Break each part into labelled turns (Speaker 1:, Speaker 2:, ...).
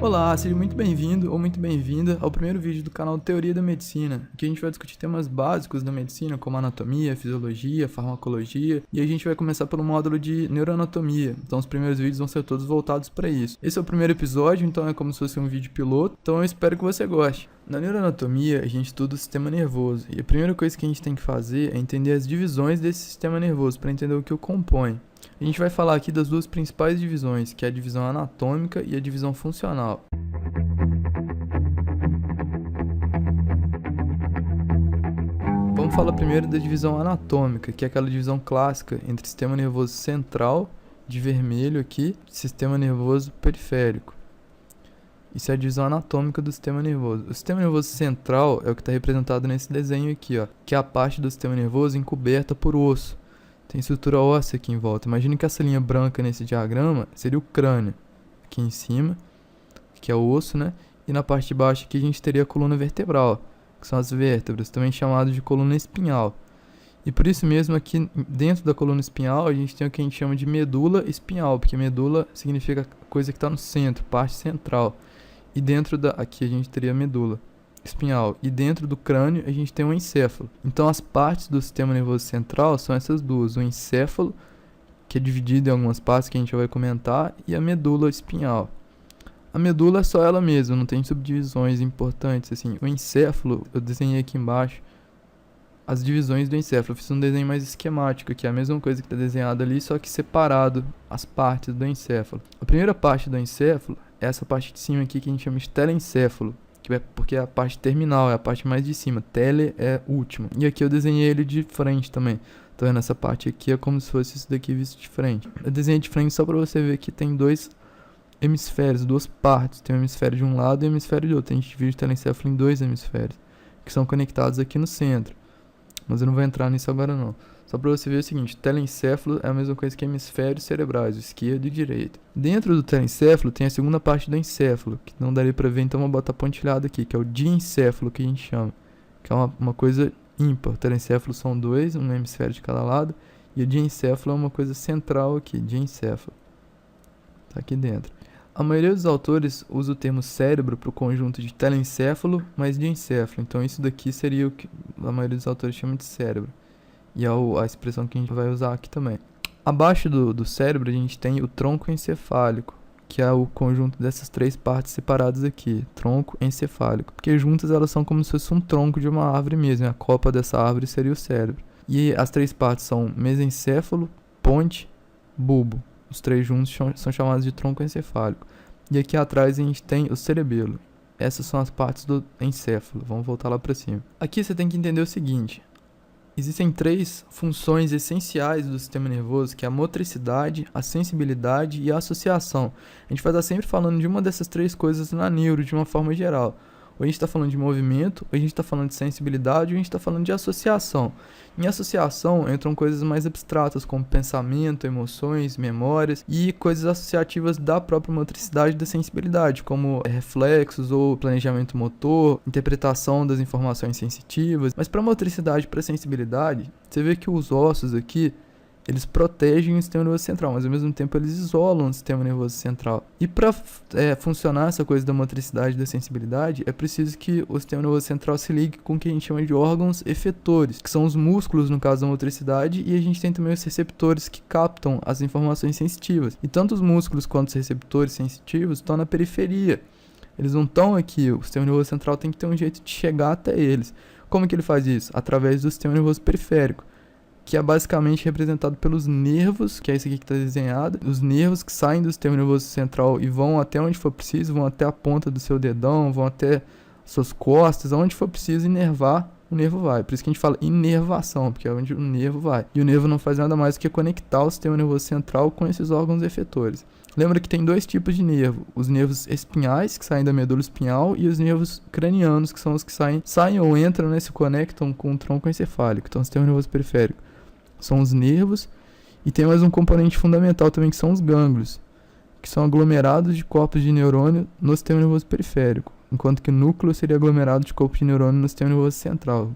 Speaker 1: Olá, seja muito bem-vindo ou muito bem-vinda ao primeiro vídeo do canal Teoria da Medicina. Aqui a gente vai discutir temas básicos da medicina, como anatomia, fisiologia, farmacologia, e a gente vai começar pelo módulo de neuroanatomia. Então os primeiros vídeos vão ser todos voltados para isso. Esse é o primeiro episódio, então é como se fosse um vídeo piloto, então eu espero que você goste. Na neuroanatomia, a gente estuda o sistema nervoso, e a primeira coisa que a gente tem que fazer é entender as divisões desse sistema nervoso, para entender o que o compõe. A gente vai falar aqui das duas principais divisões, que é a divisão anatômica e a divisão funcional. Vamos falar primeiro da divisão anatômica, que é aquela divisão clássica entre sistema nervoso central, de vermelho aqui, e sistema nervoso periférico. Isso é a divisão anatômica do sistema nervoso. O sistema nervoso central é o que está representado nesse desenho aqui, ó, que é a parte do sistema nervoso encoberta por osso. Tem estrutura óssea aqui em volta. Imagina que essa linha branca nesse diagrama seria o crânio. Aqui em cima, que é o osso, né? E na parte de baixo aqui a gente teria a coluna vertebral, que são as vértebras, também chamado de coluna espinhal. E por isso mesmo aqui dentro da coluna espinhal a gente tem o que a gente chama de medula espinhal, porque medula significa a coisa que está no centro, parte central. E dentro aqui a gente teria a medula espinhal. E dentro do crânio a gente tem o encéfalo. Então as partes do sistema nervoso central são essas duas. O encéfalo, que é dividido em algumas partes que a gente vai comentar, e a medula espinhal. A medula é só ela mesma, não tem subdivisões importantes, assim. O encéfalo, eu desenhei aqui embaixo as divisões do encéfalo. Eu fiz um desenho mais esquemático, que é a mesma coisa que está desenhado ali, só que separado as partes do encéfalo. A primeira parte do encéfalo é essa parte de cima aqui que a gente chama de telencéfalo, porque é a parte terminal, é a parte mais de cima. Tele é último. E aqui eu desenhei ele de frente também. Tá vendo? Essa parte aqui é como se fosse isso daqui visto de frente. Eu desenhei de frente só para você ver que tem dois hemisférios, duas partes. Tem um hemisfério de um lado e um hemisfério de outro. A gente divide o telencéfalo em dois hemisférios, que são conectados aqui no centro. Mas eu não vou entrar nisso agora não. Só para você ver o seguinte, telencéfalo é a mesma coisa que hemisférios cerebrais, o esquerdo e direito. Dentro do telencéfalo tem a segunda parte do encéfalo, que não daria para ver, então vou botar pontilhado aqui, que é o diencéfalo, que a gente chama. Que é uma coisa ímpar. O telencéfalo são dois, um hemisfério de cada lado, e o diencéfalo é uma coisa central aqui, diencéfalo. Tá aqui dentro. A maioria dos autores usa o termo cérebro para o conjunto de telencéfalo mais diencéfalo. Então isso daqui seria o que a maioria dos autores chama de cérebro. E é a expressão que a gente vai usar aqui também. Abaixo do cérebro a gente tem o tronco encefálico, que é o conjunto dessas três partes separadas aqui. Tronco encefálico. Porque juntas elas são como se fosse um tronco de uma árvore mesmo. A copa dessa árvore seria o cérebro. E as três partes são mesencéfalo, ponte, bulbo. Os três juntos são chamados de tronco encefálico. E aqui atrás a gente tem o cerebelo. Essas são as partes do encéfalo. Vamos voltar lá para cima. Aqui você tem que entender o seguinte. Existem três funções essenciais do sistema nervoso, que é a motricidade, a sensibilidade e a associação. A gente vai estar sempre falando de uma dessas três coisas na neuro, de uma forma geral. Ou a gente está falando de movimento, ou a gente está falando de sensibilidade, ou a gente está falando de associação. Em associação entram coisas mais abstratas, como pensamento, emoções, memórias e coisas associativas da própria motricidade e da sensibilidade, como reflexos ou planejamento motor, interpretação das informações sensitivas. Mas para motricidade e para sensibilidade, você vê que os ossos aqui, eles protegem o sistema nervoso central, mas ao mesmo tempo eles isolam o sistema nervoso central. E para funcionar essa coisa da motricidade e da sensibilidade, é preciso que o sistema nervoso central se ligue com o que a gente chama de órgãos efetores, que são os músculos no caso da motricidade, e a gente tem também os receptores que captam as informações sensitivas. E tanto os músculos quanto os receptores sensitivos estão na periferia. Eles não estão aqui, o sistema nervoso central tem que ter um jeito de chegar até eles. Como que ele faz isso? Através do sistema nervoso periférico, que é basicamente representado pelos nervos, que é esse aqui que está desenhado. Os nervos que saem do sistema nervoso central e vão até onde for preciso, vão até a ponta do seu dedão, vão até suas costas, aonde for preciso inervar, o nervo vai. Por isso que a gente fala inervação, porque é onde o nervo vai. E o nervo não faz nada mais do que conectar o sistema nervoso central com esses órgãos efetores. Lembra que tem dois tipos de nervo, os nervos espinhais, que saem da medula espinhal, e os nervos cranianos, que são os que saem ou entram, né, se conectam com o tronco encefálico, então o sistema nervoso periférico. São os nervos, e tem mais um componente fundamental também, que são os gânglios, que são aglomerados de corpos de neurônio no sistema nervoso periférico, enquanto que o núcleo seria aglomerado de corpos de neurônio no sistema nervoso central,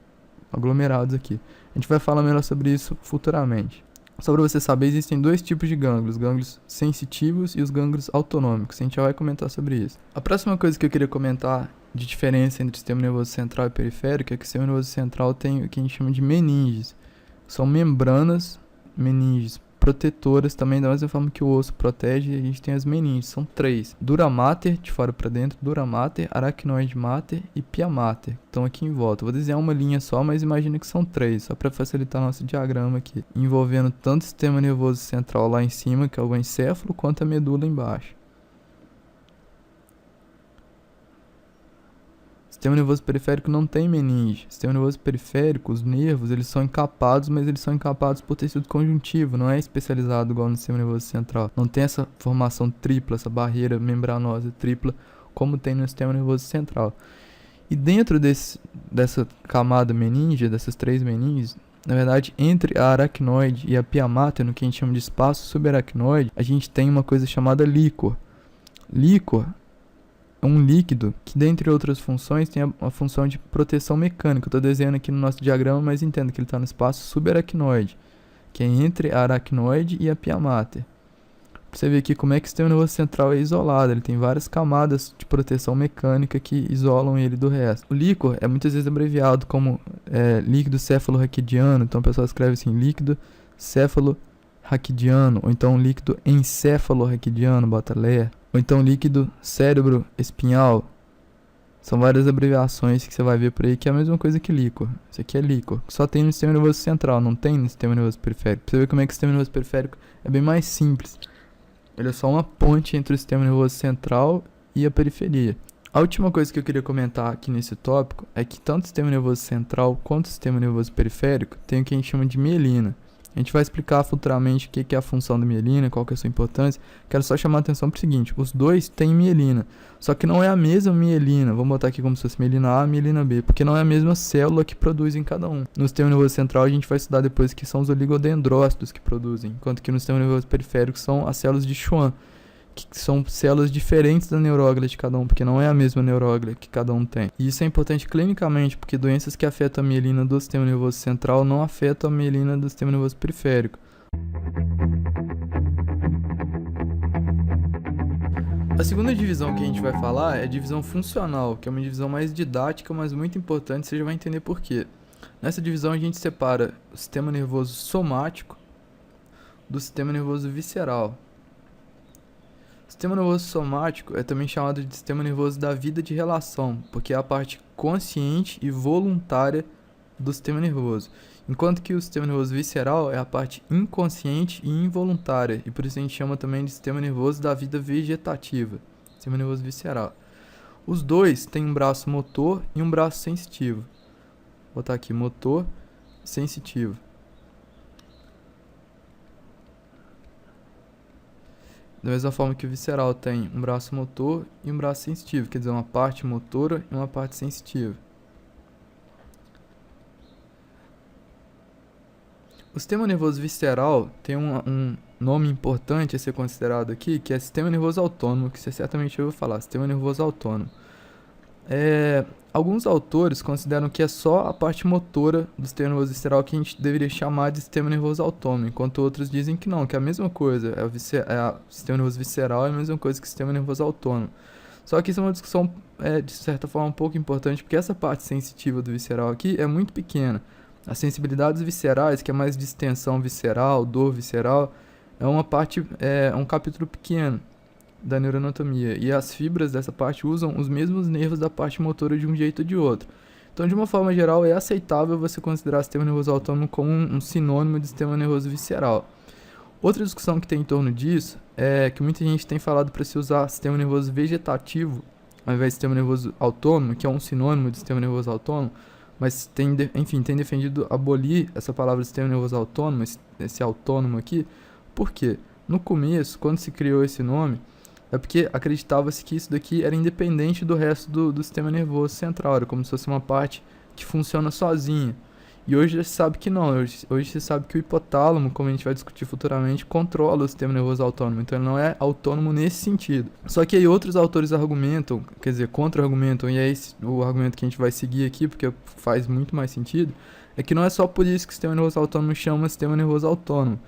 Speaker 1: aglomerados aqui. A gente vai falar melhor sobre isso futuramente. Só para você saber, existem dois tipos de gânglios, os gânglios sensitivos e os gânglios autonômicos. A gente já vai comentar sobre isso. A próxima coisa que eu queria comentar de diferença entre o sistema nervoso central e periférico é que o sistema nervoso central tem o que a gente chama de meninges. São membranas, meninges protetoras também, da mesma forma que o osso protege, a gente tem as meninges, são 3. Dura mater, de fora para dentro, dura mater, aracnoide mater e pia mater, estão aqui em volta. Vou desenhar uma linha só, mas imagina que são 3, só para facilitar nosso diagrama aqui, envolvendo tanto o sistema nervoso central lá em cima, que é o encéfalo, quanto a medula embaixo. Sistema nervoso periférico não tem meninge. Sistema nervoso periférico, os nervos, eles são encapados, mas eles são encapados por tecido conjuntivo, não é especializado igual no sistema nervoso central. Não tem essa formação tripla, essa barreira membranosa tripla, como tem no sistema nervoso central. E dentro dessa camada meninge, dessas 3 meninges, na verdade, entre a aracnoide e a pia mater, no que a gente chama de espaço subaracnoide, a gente tem uma coisa chamada líquor. Líquor é um líquido que, dentre outras funções, tem a função de proteção mecânica. Eu estou desenhando aqui no nosso diagrama, mas entendo que ele está no espaço subaracnoide, que é entre a aracnoide e a pia mater. Pra você ver aqui como é que o sistema nervoso central é isolado. Ele tem várias camadas de proteção mecânica que isolam ele do resto. O líquor é muitas vezes abreviado como líquido cefalorraquidiano. Então o pessoal escreve assim, líquido cefalorraquidiano, ou então líquido encefalorraquidiano, bota LER. Ou então líquido cérebro espinhal. São várias abreviações que você vai ver por aí, que é a mesma coisa que líquor. Isso aqui é líquor. Só tem no sistema nervoso central, não tem no sistema nervoso periférico. Pra você ver como é que o sistema nervoso periférico é bem mais simples. Ele é só uma ponte entre o sistema nervoso central e a periferia. A última coisa que eu queria comentar aqui nesse tópico é que tanto o sistema nervoso central quanto o sistema nervoso periférico tem o que a gente chama de mielina. A gente vai explicar futuramente o que é a função da mielina, qual que é a sua importância. Quero só chamar a atenção para o seguinte, os dois têm mielina, só que não é a mesma mielina. Vamos botar aqui como se fosse mielina A e mielina B, porque não é a mesma célula que produz em cada um. No sistema nervoso central a gente vai estudar depois que são os oligodendrócitos que produzem, enquanto que no sistema nervoso periférico são as células de Schwann, que são células diferentes da neuróglia de cada um, porque não é a mesma neuróglia que cada um tem. E isso é importante clinicamente, porque doenças que afetam a mielina do sistema nervoso central não afetam a mielina do sistema nervoso periférico. A segunda divisão que a gente vai falar é a divisão funcional, que é uma divisão mais didática, mas muito importante, você já vai entender por quê. Nessa divisão a gente separa o sistema nervoso somático do sistema nervoso visceral. O sistema nervoso somático é também chamado de sistema nervoso da vida de relação, porque é a parte consciente e voluntária do sistema nervoso, enquanto que o sistema nervoso visceral é a parte inconsciente e involuntária, e por isso a gente chama também de sistema nervoso da vida vegetativa, sistema nervoso visceral. Os dois têm um braço motor e um braço sensitivo. Vou botar aqui motor, sensitivo. Da mesma forma que o visceral tem um braço motor e um braço sensitivo, quer dizer, uma parte motora e uma parte sensitiva. O sistema nervoso visceral tem um nome importante a ser considerado aqui, que é sistema nervoso autônomo, que você certamente ouviu falar, sistema nervoso autônomo. Alguns autores consideram que é só a parte motora do sistema nervoso visceral que a gente deveria chamar de sistema nervoso autônomo, enquanto outros dizem que não, que é a mesma coisa, o sistema nervoso visceral é a mesma coisa que o sistema nervoso autônomo. Só que isso é uma discussão, de certa forma, um pouco importante, porque essa parte sensitiva do visceral aqui é muito pequena. As sensibilidades viscerais, que é mais distensão visceral, dor visceral, é uma parte, é um capítulo pequeno da neuroanatomia, e as fibras dessa parte usam os mesmos nervos da parte motora de um jeito ou de outro. Então, de uma forma geral, é aceitável você considerar o sistema nervoso autônomo como um sinônimo de sistema nervoso visceral. Outra discussão que tem em torno disso é que muita gente tem falado para se usar sistema nervoso vegetativo ao invés de sistema nervoso autônomo, que é um sinônimo de sistema nervoso autônomo, mas tem defendido abolir essa palavra sistema nervoso autônomo, esse autônomo aqui. Por quê? No começo, quando se criou esse nome, é porque acreditava-se que isso daqui era independente do resto do sistema nervoso central, era como se fosse uma parte que funciona sozinha. E hoje já se sabe que não, hoje se sabe que o hipotálamo, como a gente vai discutir futuramente, controla o sistema nervoso autônomo, então ele não é autônomo nesse sentido. Só que aí outros autores argumentam, quer dizer, contra-argumentam, e é esse o argumento que a gente vai seguir aqui, porque faz muito mais sentido, é que não é só por isso que o sistema nervoso autônomo chama sistema nervoso autônomo,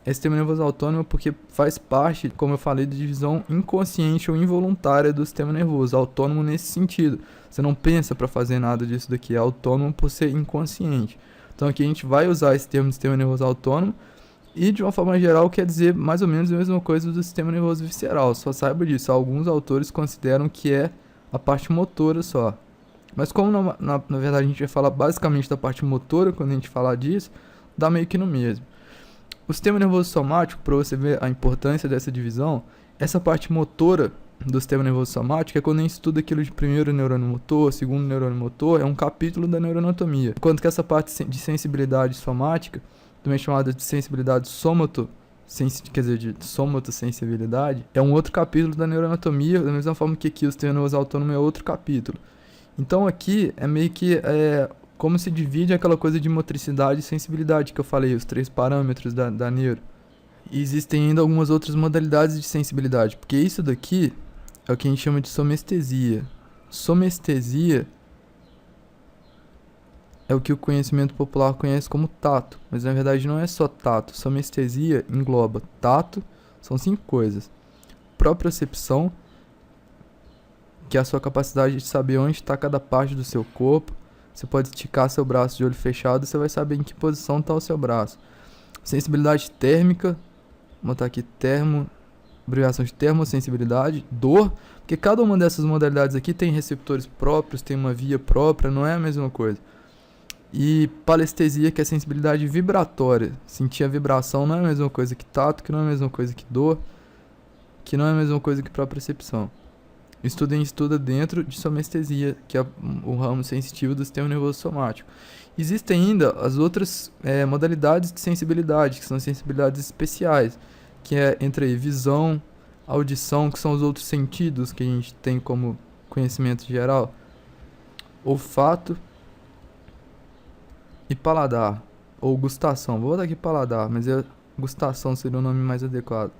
Speaker 1: é sistema nervoso autônomo porque faz parte, como eu falei, da divisão inconsciente ou involuntária do sistema nervoso, autônomo nesse sentido. Você não pensa para fazer nada disso daqui, é autônomo por ser inconsciente. Então aqui a gente vai usar esse termo de sistema nervoso autônomo e de uma forma geral quer dizer mais ou menos a mesma coisa do sistema nervoso visceral, só saiba disso. Alguns autores consideram que é a parte motora só. Mas como na verdade a gente vai falar basicamente da parte motora quando a gente falar disso, dá meio que no mesmo. O sistema nervoso somático, para você ver a importância dessa divisão, essa parte motora do sistema nervoso somático é quando a gente estuda aquilo de primeiro neurônio motor, segundo neurônio motor, é um capítulo da neuroanatomia. Enquanto que essa parte de sensibilidade somática, também chamada de sensibilidade de somatosensibilidade, é um outro capítulo da neuroanatomia, da mesma forma que aqui o sistema nervoso autônomo é outro capítulo. Então aqui é meio que como se divide aquela coisa de motricidade e sensibilidade que eu falei, os 3 parâmetros da neuro. E existem ainda algumas outras modalidades de sensibilidade, porque isso daqui é o que a gente chama de somestesia. Somestesia é o que o conhecimento popular conhece como tato, mas na verdade não é só tato. Somestesia engloba tato, são 5 coisas. Propriocepção, que é a sua capacidade de saber onde está cada parte do seu corpo. Você pode esticar seu braço de olho fechado e você vai saber em que posição está o seu braço. Sensibilidade térmica, vou botar aqui abreviação de termossensibilidade. Dor, porque cada uma dessas modalidades aqui tem receptores próprios, tem uma via própria, não é a mesma coisa. E palestesia, que é sensibilidade vibratória. Sentir a vibração não é a mesma coisa que tato, que não é a mesma coisa que dor, que não é a mesma coisa que propriocepção. Estuda dentro de somestesia, que é o ramo sensitivo do sistema nervoso somático. Existem ainda as outras modalidades de sensibilidade, que são sensibilidades especiais, que é entre aí, visão, audição, que são os outros sentidos que a gente tem como conhecimento geral, olfato e paladar, ou gustação. Vou botar aqui paladar, mas gustação seria o nome mais adequado.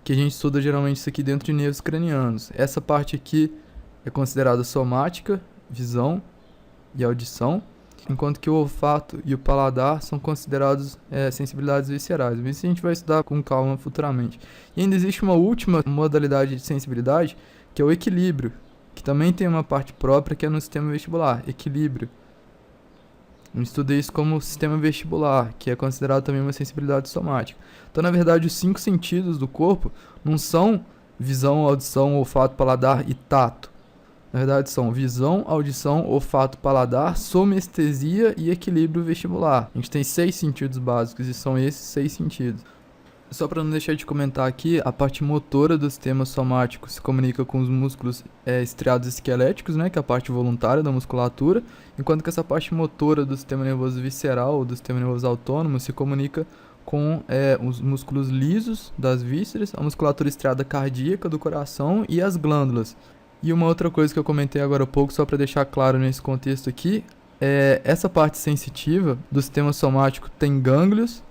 Speaker 1: Que a gente estuda geralmente isso aqui dentro de nervos cranianos. Essa parte aqui é considerada somática, visão e audição, enquanto que o olfato e o paladar são considerados sensibilidades viscerais. Mas isso a gente vai estudar com calma futuramente. E ainda existe uma última modalidade de sensibilidade, que é o equilíbrio, que também tem uma parte própria que é no sistema vestibular, equilíbrio. Eu estudei isso como sistema vestibular, que é considerado também uma sensibilidade somática. Então, na verdade, os 5 sentidos do corpo não são visão, audição, olfato, paladar e tato. Na verdade, são visão, audição, olfato, paladar, somestesia e equilíbrio vestibular. A gente tem 6 sentidos básicos e são esses 6 sentidos. Só para não deixar de comentar aqui, a parte motora do sistema somático se comunica com os músculos estriados esqueléticos, né, que é a parte voluntária da musculatura, enquanto que essa parte motora do sistema nervoso visceral ou do sistema nervoso autônomo se comunica com os músculos lisos das vísceras, a musculatura estriada cardíaca do coração e as glândulas. E uma outra coisa que eu comentei agora há pouco, só para deixar claro nesse contexto aqui, essa parte sensitiva do sistema somático tem gânglios,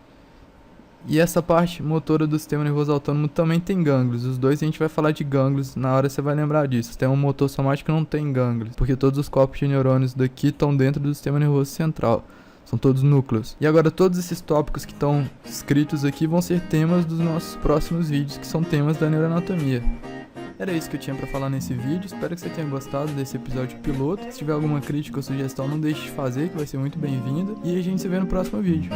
Speaker 1: e essa parte motora do sistema nervoso autônomo também tem gânglios. Os dois a gente vai falar de gânglios, na hora você vai lembrar disso. O sistema motor somático não tem gânglios, porque todos os corpos de neurônios daqui estão dentro do sistema nervoso central. São todos núcleos. E agora todos esses tópicos que estão escritos aqui vão ser temas dos nossos próximos vídeos, que são temas da neuroanatomia. Era isso que eu tinha pra falar nesse vídeo, espero que você tenha gostado desse episódio piloto. Se tiver alguma crítica ou sugestão, não deixe de fazer, que vai ser muito bem-vindo. E a gente se vê no próximo vídeo.